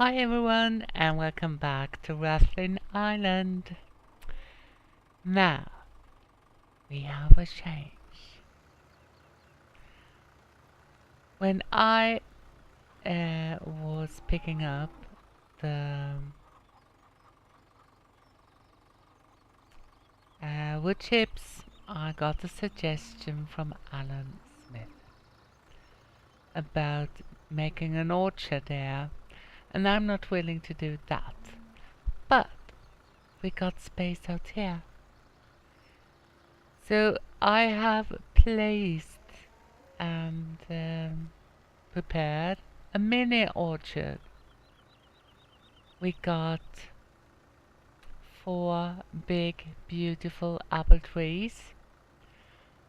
Hi everyone and welcome back to Rathlin Island. Now, we have a change. When I was picking up the wood chips, I got a suggestion from Alan Smith about making an orchard there, and I'm not willing to do that. But we got space out here. So I have placed and prepared a mini orchard. We got 4 big beautiful apple trees,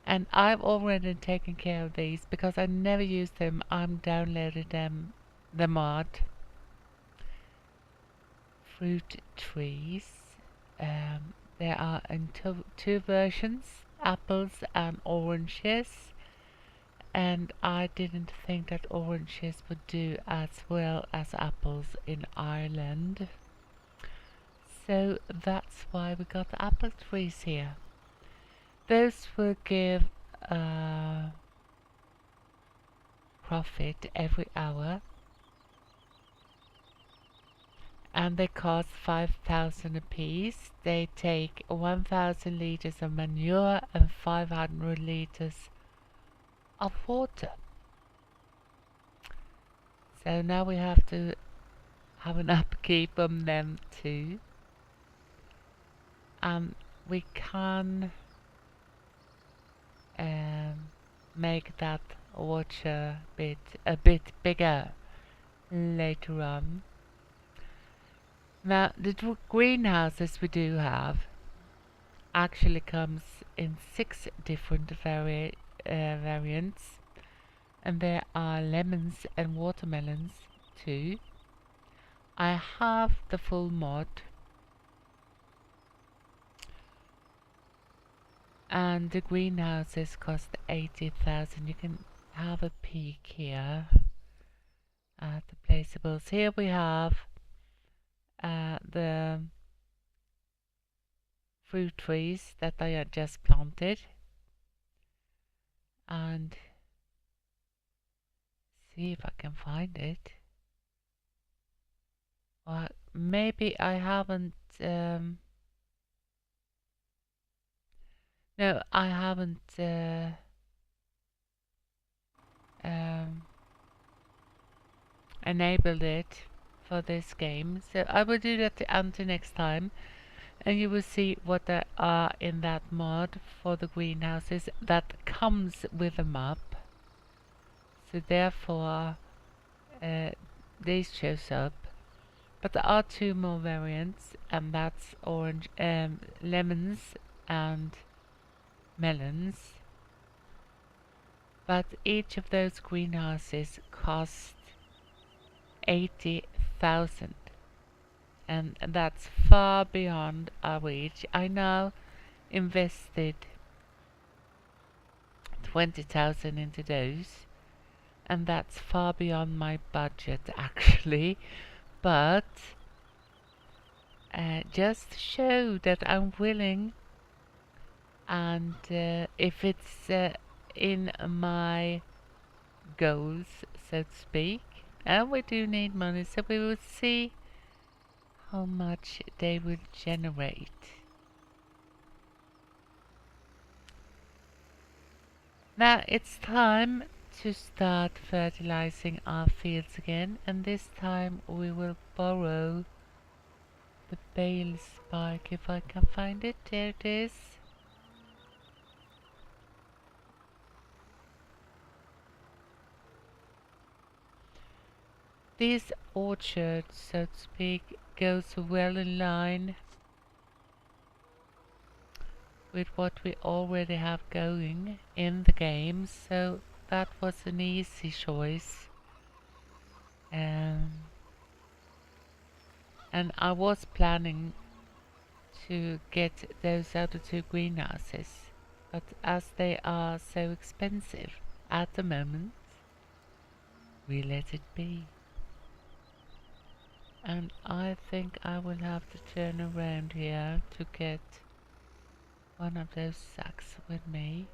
and I've already taken care of these because I never used them. I'm downloaded them, the mod. Fruit trees. There are in two versions, apples and oranges. And I didn't think that oranges would do as well as apples in Ireland. So that's why we got apple trees here. Those will give profit every hour. And they cost 5,000 apiece. They take 1,000 liters of manure and 500 liters of water. So now we have to have an upkeep on them too. We can make that orchard a bit bigger later on. Now the greenhouses we do have actually comes in 6 different variants, and there are lemons and watermelons too. I have the full mod, and the greenhouses cost 80,000. You can have a peek here at the placeables. Here we have the fruit trees that I had just planted, and see if I can find it. Or maybe I haven't. No, I haven't enabled it for this game, so I will do that until next time, and you will see what there are in that mod for the greenhouses that comes with a map. So therefore these shows up, but there are 2 more variants, and that's orange, lemons and melons. But each of those greenhouses cost 80,000, and that's far beyond our reach. I now invested 20,000 into those, and that's far beyond my budget actually, but just to show that I'm willing, and if it's in my goals, so to speak, and we do need money, so we will see how much they will generate. Now it's time to start fertilizing our fields again, and this time we will borrow the bale spike, if I can find it. There it is. This orchard, so to speak, goes well in line with what we already have going in the game, so that was an easy choice. And I was planning to get those other 2 greenhouses, but as they are so expensive at the moment, we let it be. And I think I will have to turn around here to get one of those sacks with me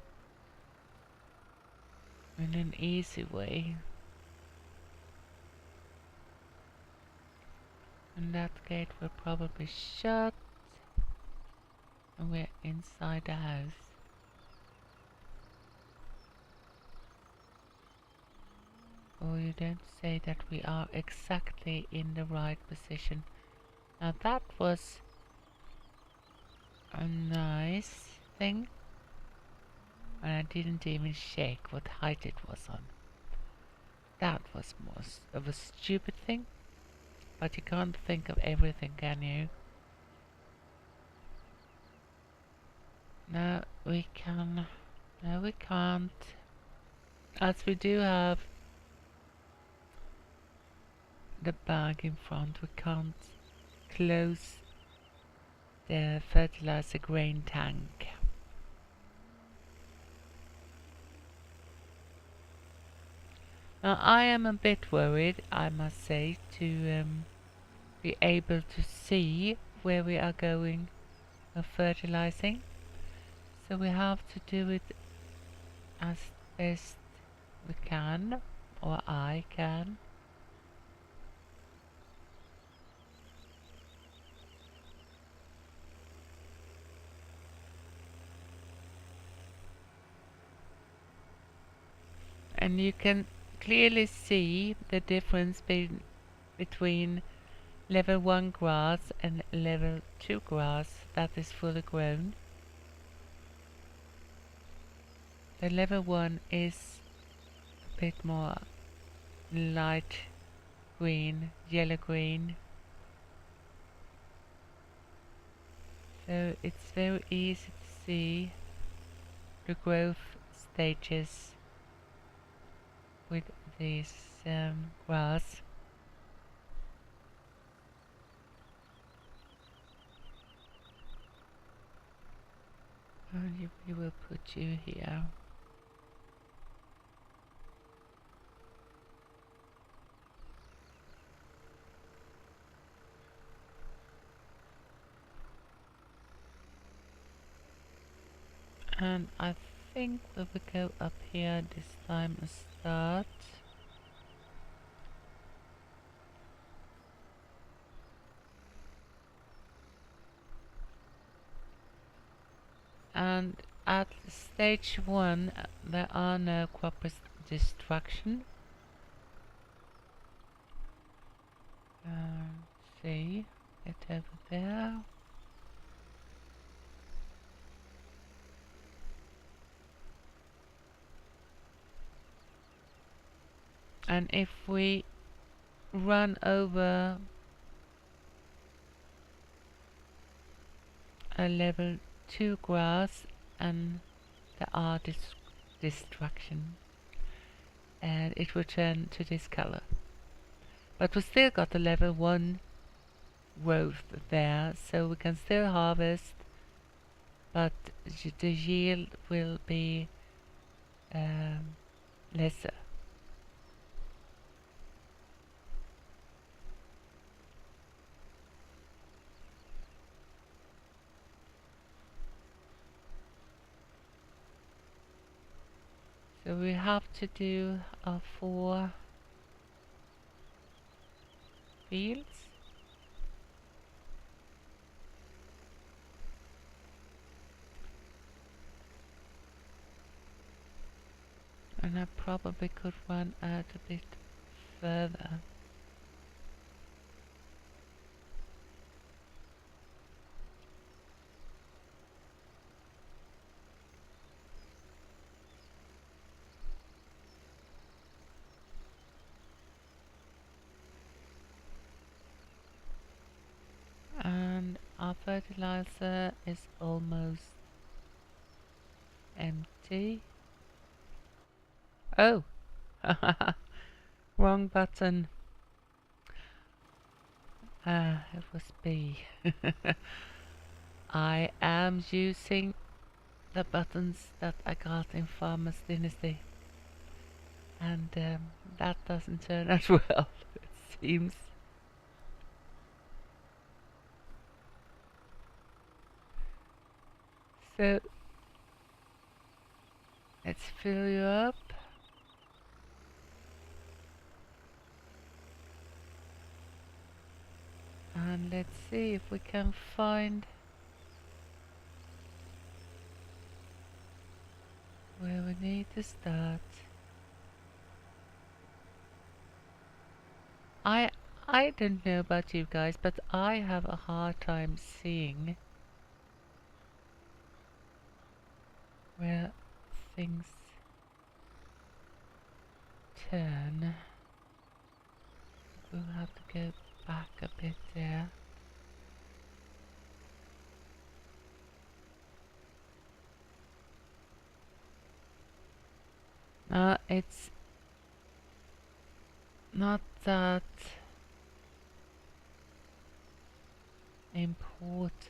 in an easy way. And that gate will probably shut. And we're inside the house. Oh, you don't say that we are exactly in the right position. Now that was a nice thing. And I didn't even check what height it was on. That was most of a stupid thing. But you can't think of everything, can you? No, we can. No, we can't. As we do have the bag in front, we can't close the fertilizer grain tank. Now I am a bit worried, I must say, to be able to see where we are going of fertilizing. So we have to do it as best we can, or I can. And you can clearly see the difference between level 1 grass and level 2 grass that is fully grown. The level 1 is a bit more light green, yellow green. So it's very easy to see the growth stages with this grass. And we will put you here. And I think we will go up here this time and start. And at stage 1 there are no crop destruction. See, get over there. And if we run over a level 2 grass and there are destruction, and it will turn to this color. But we still got a level 1 growth there, so we can still harvest, but the yield will be lesser. So we have to do 4 fields. And I probably could run out a bit further. And our fertilizer is almost empty. Oh! Wrong button. It was B. I am using the buttons that I got in Farmer's Dynasty. And that doesn't turn out well, it seems. So let's fill you up. And let's see if we can find where we need to start. I don't know about you guys, but I have a hard time seeing where things turn. We'll have to go back a bit there. It's not that important.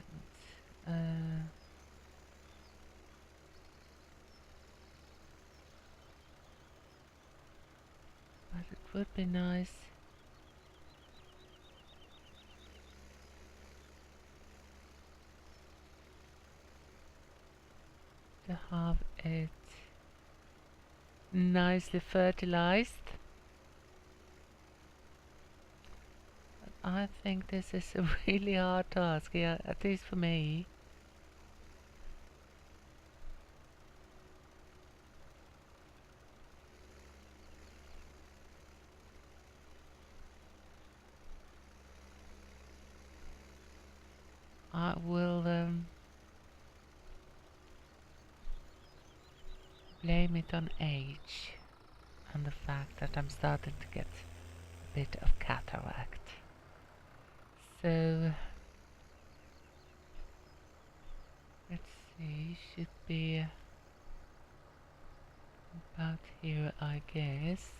But it would be nice to have it nicely fertilized. But I think this is a really hard task, yeah, at least for me. I will blame it on age and the fact that I'm starting to get a bit of cataract. So let's see, should be about here, I guess.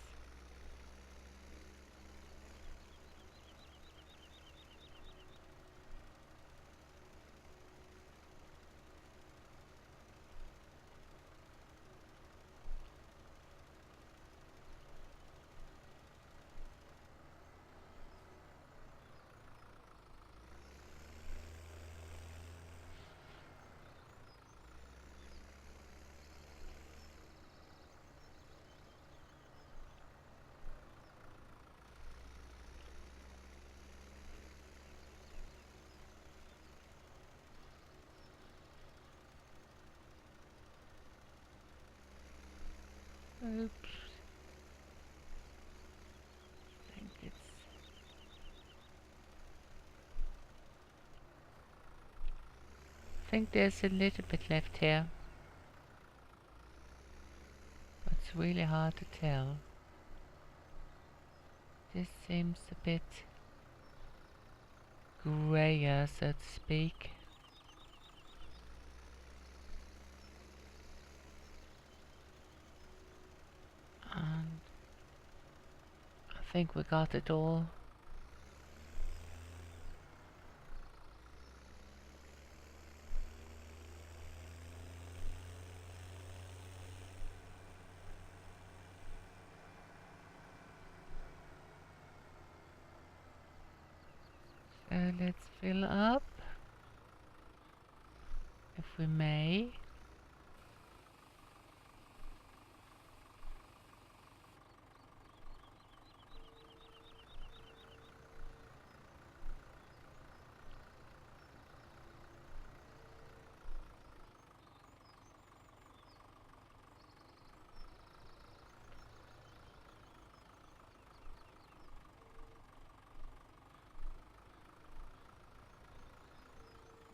Oops. I think there's a little bit left here. But it's really hard to tell. This seems a bit grayer, so to speak. And I think we got it all. So let's fill up, if we may.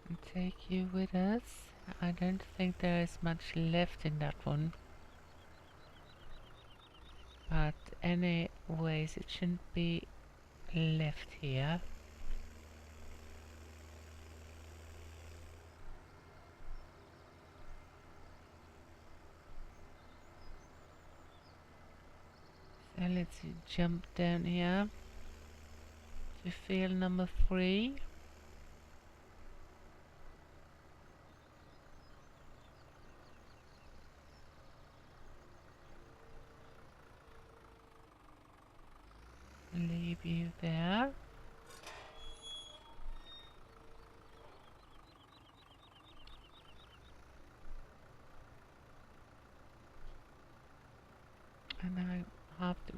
And take you with us. I don't think there is much left in that one. But anyways, it shouldn't be left here. So let's jump down here to field number 3. Leave you there.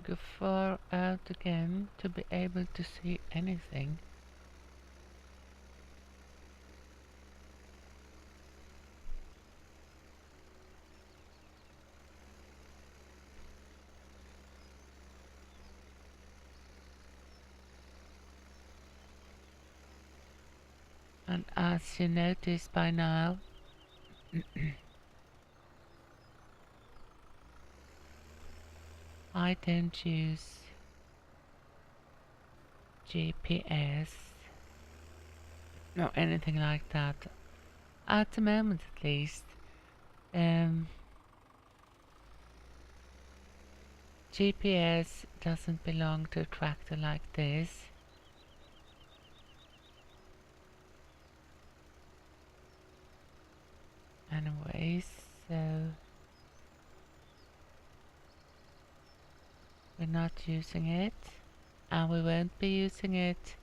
go far out again to be able to see anything. And as you notice by now, I don't use GPS or anything like that. At the moment at least. GPS doesn't belong to a tractor like this. Anyways, so we're not using it, and we won't be using it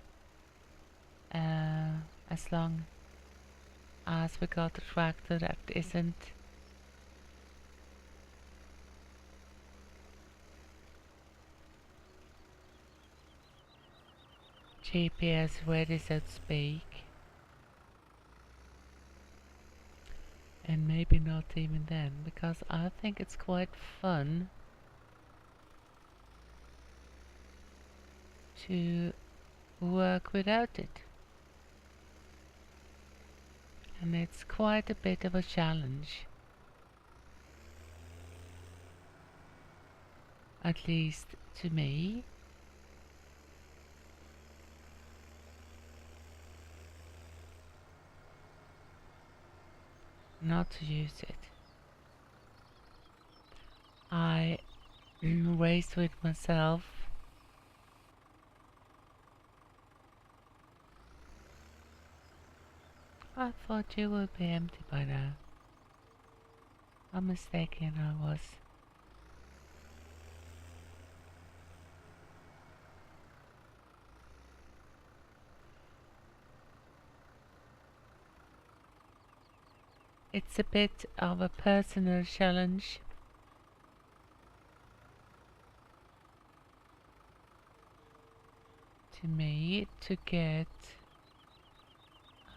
as long as we got a tractor that isn't GPS ready, so to speak. And maybe not even then, because I think it's quite fun to work without it. And it's quite a bit of a challenge. At least to me. Not to use it. I raced with myself. I thought you would be empty by now. How mistaken I was. It's a bit of a personal challenge. To me, to get...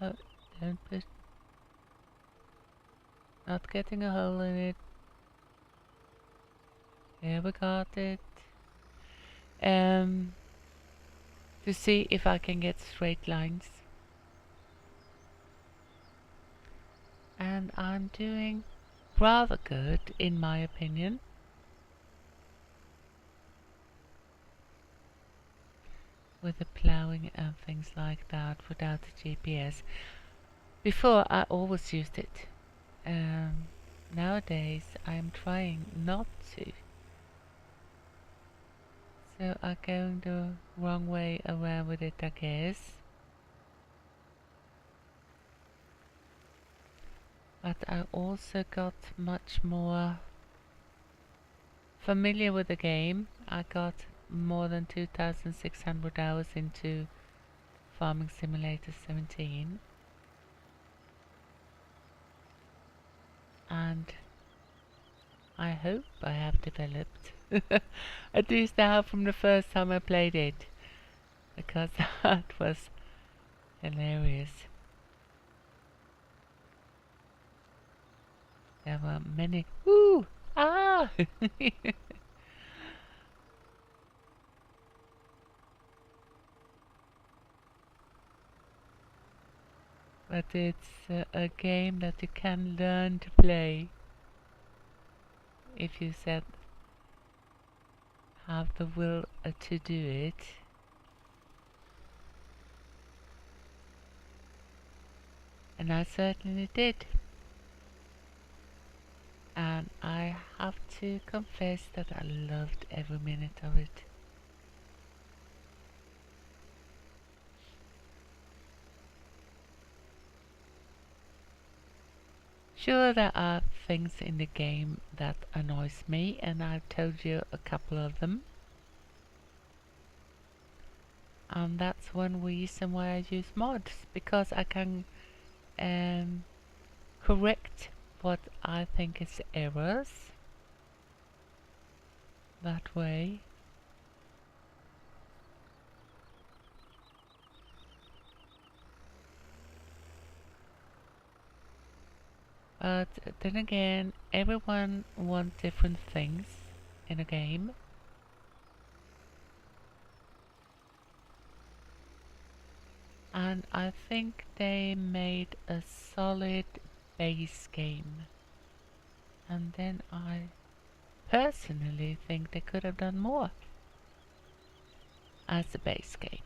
don't put... Not getting a hole in it. Here we got it. To see if I can get straight lines. And I'm doing rather good, in my opinion. With the ploughing and things like that without the GPS. Before I always used it. Nowadays I'm trying not to. So I'm going the wrong way around with it, I guess. But I also got much more familiar with the game. I got more than 2,600 hours into Farming Simulator 17. And I hope I have developed. At least I have from the first time I played it. Because that was hilarious. There were many... Ooh! Ah! But it's a game that you can learn to play. If you have the will to do it. And I certainly did. And I have to confess that I loved every minute of it. Sure, there are things in the game that annoys me, and I've told you a couple of them. And that's one reason why I use mods, because I can correct what I think is errors that way. But then again, everyone wants different things in a game. And I think they made a solid base game. And then I personally think they could have done more as a base game.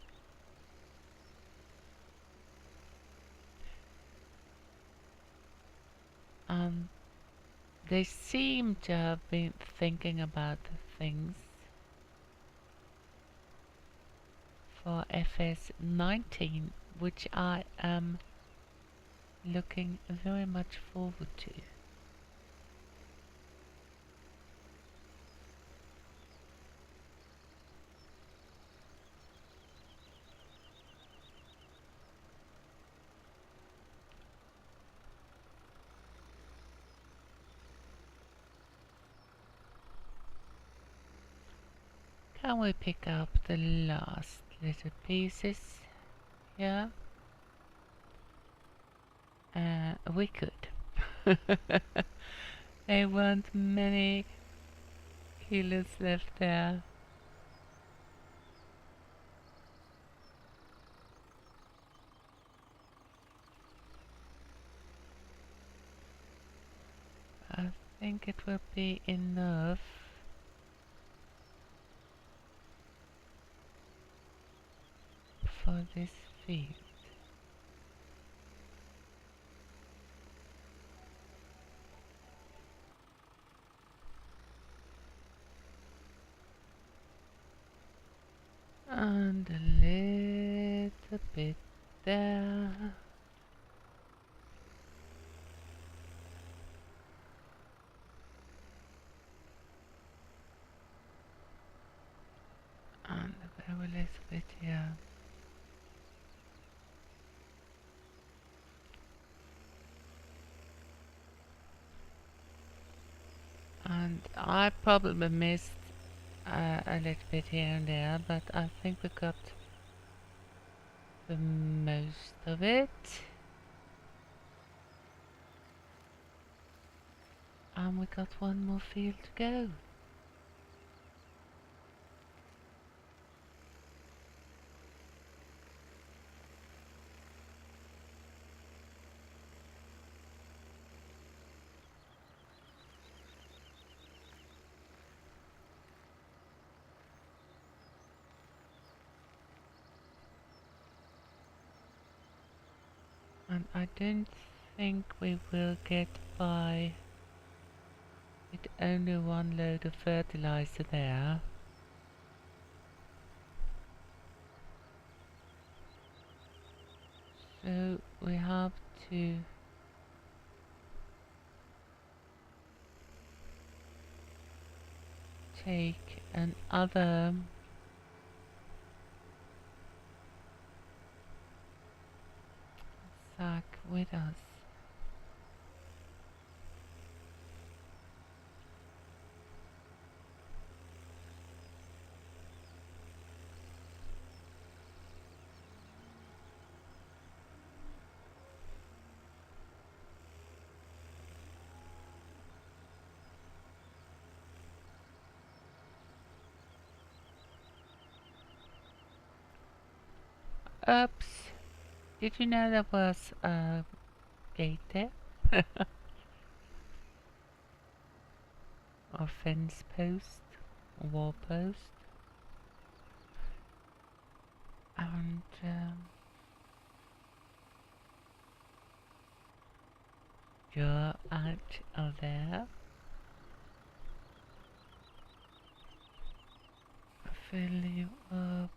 They seem to have been thinking about things for FS17, which I am looking very much forward to. Can we pick up the last little pieces here? We could. There weren't many kilos left there. I think it will be enough for this field. And a little bit there. And a very little bit here. And I probably missed a little bit here and there, but I think we got the most of it. And we got one more field to go. And I don't think we will get by with only one load of fertilizer there. So we have to take another sack with us. Oops! Did you know there was a gate there? Or fence post, or wall post. And you're out of there. Fill you up.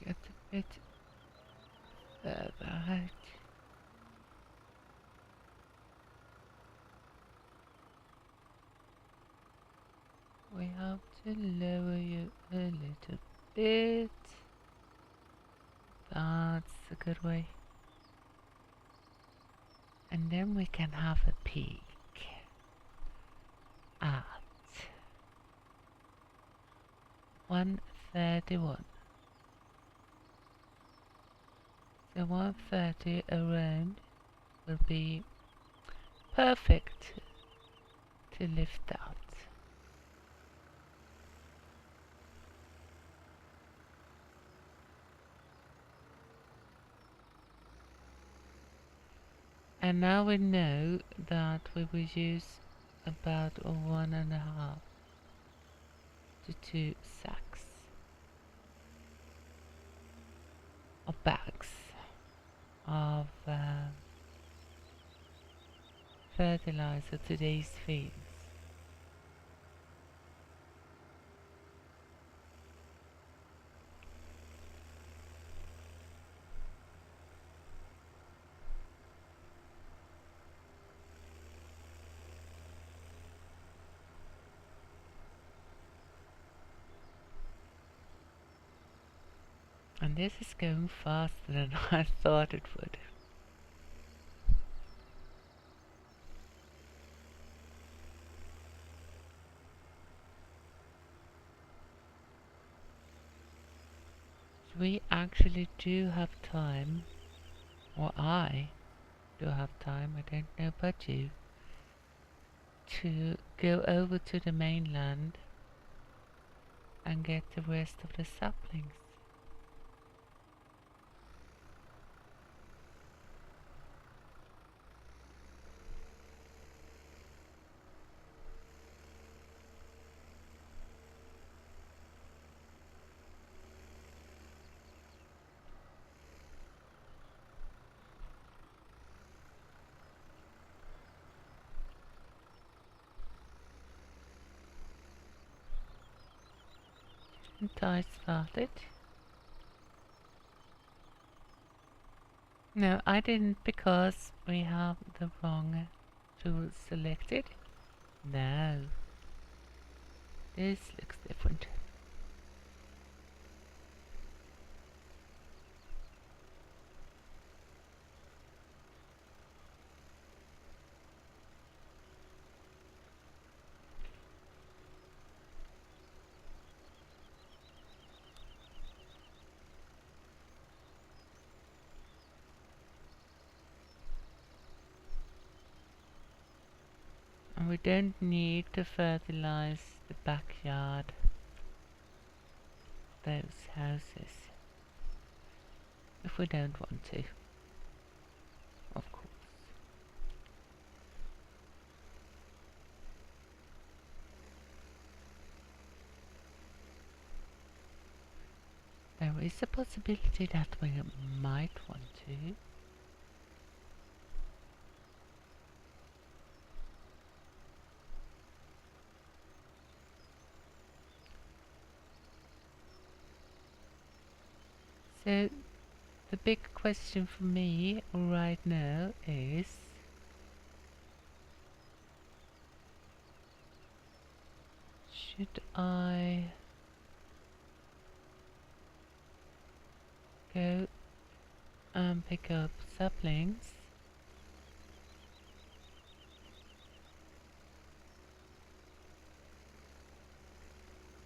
Let's get a bit further out. to lower you a little bit. That's a good way. And then we can have a peek at 131. So 130 around will be perfect to lift out. And now we know that we will use about 1.5 to 2 sacks of bags of fertilizer to these fields. And this is going faster than I thought it would. We actually do have time, or I do have time, I don't know about you, to go over to the mainland and get the rest of the saplings. Didn't I start it? No, I didn't, because we have the wrong tool selected. No. This looks different. And we don't need to fertilize the backyard, those houses, if we don't want to, of course. There is a possibility that we might want to. So, the big question for me right now is, should I go and pick up saplings,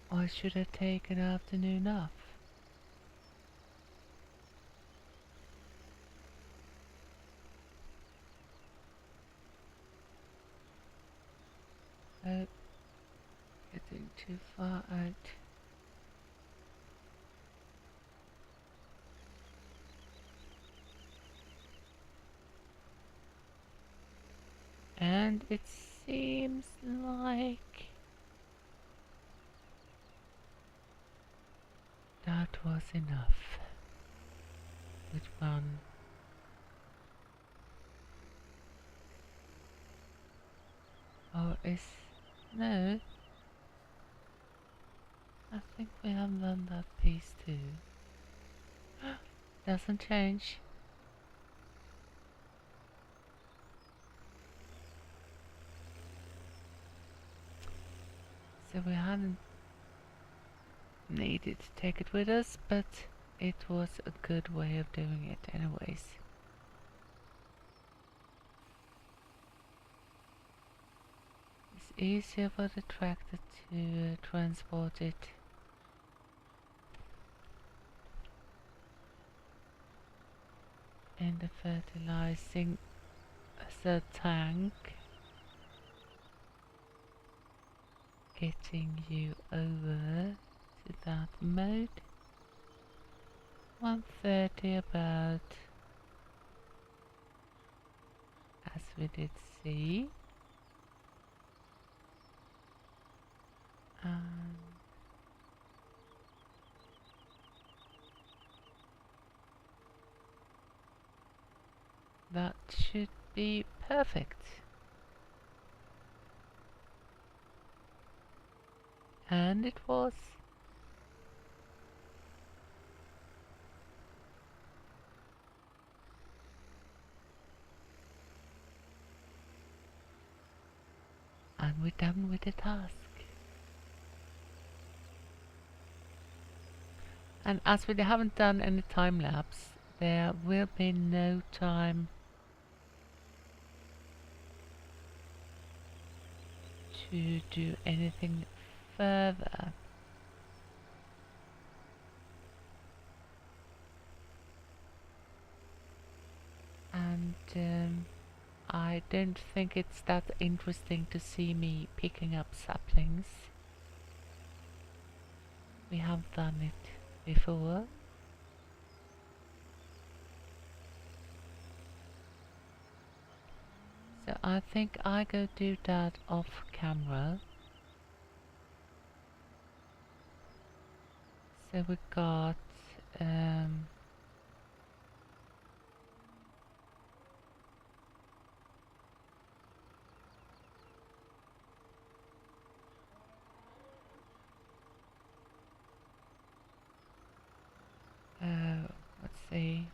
or should I take an afternoon off? Oh, getting too far out. And it seems like that was enough with one. Or is... no. I think we have done that piece too. Doesn't change. So we hadn't needed to take it with us, but it was a good way of doing it anyways. It's easier for the tractor to transport it. In the fertilizing tank, getting you over to that mode. 130 about, as we did see. That should be perfect. And it was. And we're done with the task. And as we haven't done any time lapse, there will be no time to do anything further. And I don't think it's that interesting to see me picking up saplings. We have done it before. So I think I go do that off camera. So we got let's see,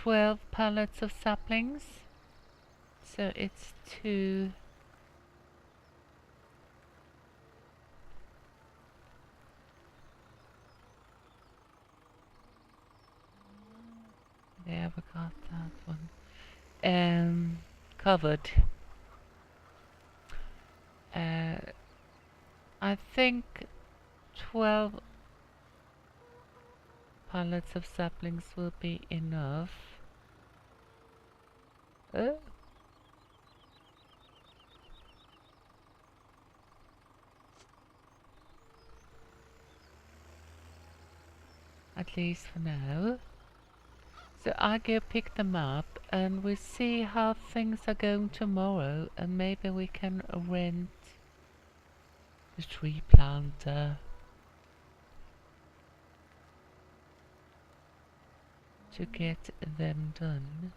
12 pallets of saplings. So it's 2. There we got that one. Covered. I think 12 pallets of saplings will be enough. At least for now. So I go pick them up and we see how things are going tomorrow, and maybe we can rent the tree planter to get them done.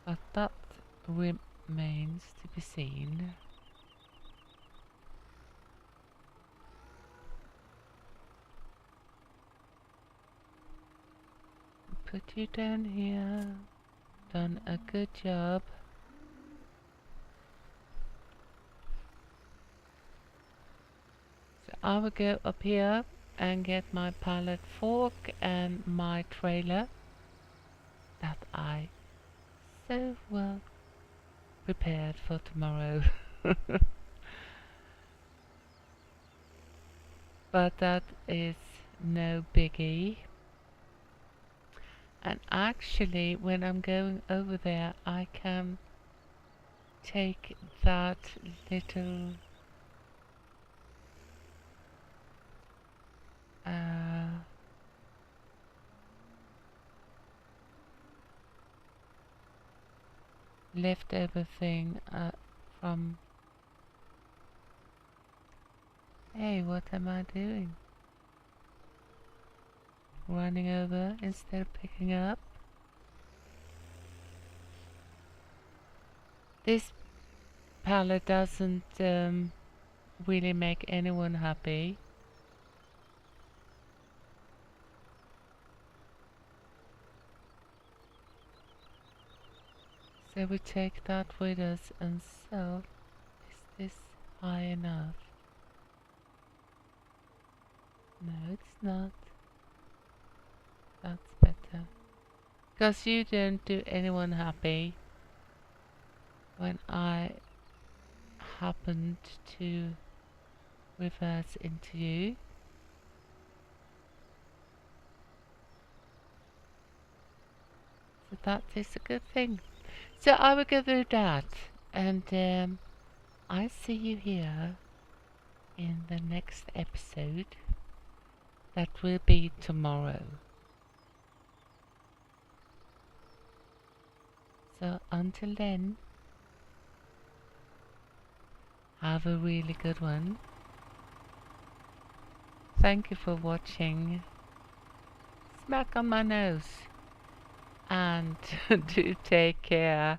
But that remains to be seen. Put you down here. Done a good job. So I will go up here and get my pallet fork and my trailer that I so well prepared for tomorrow. But that is no biggie. And actually, when I'm going over there, I can take that little leftover thing from... Hey, what am I doing? Running over instead of picking up. This pallet doesn't really make anyone happy. So we take that with us, and so, is this high enough? No, it's not. That's better. Because you don't do anyone happy when I happened to reverse into you. So that is a good thing. So I will go through that, and I see you here in the next episode. That will be tomorrow. So until then, have a really good one. Thank you for watching. Smack on my nose. And do take care.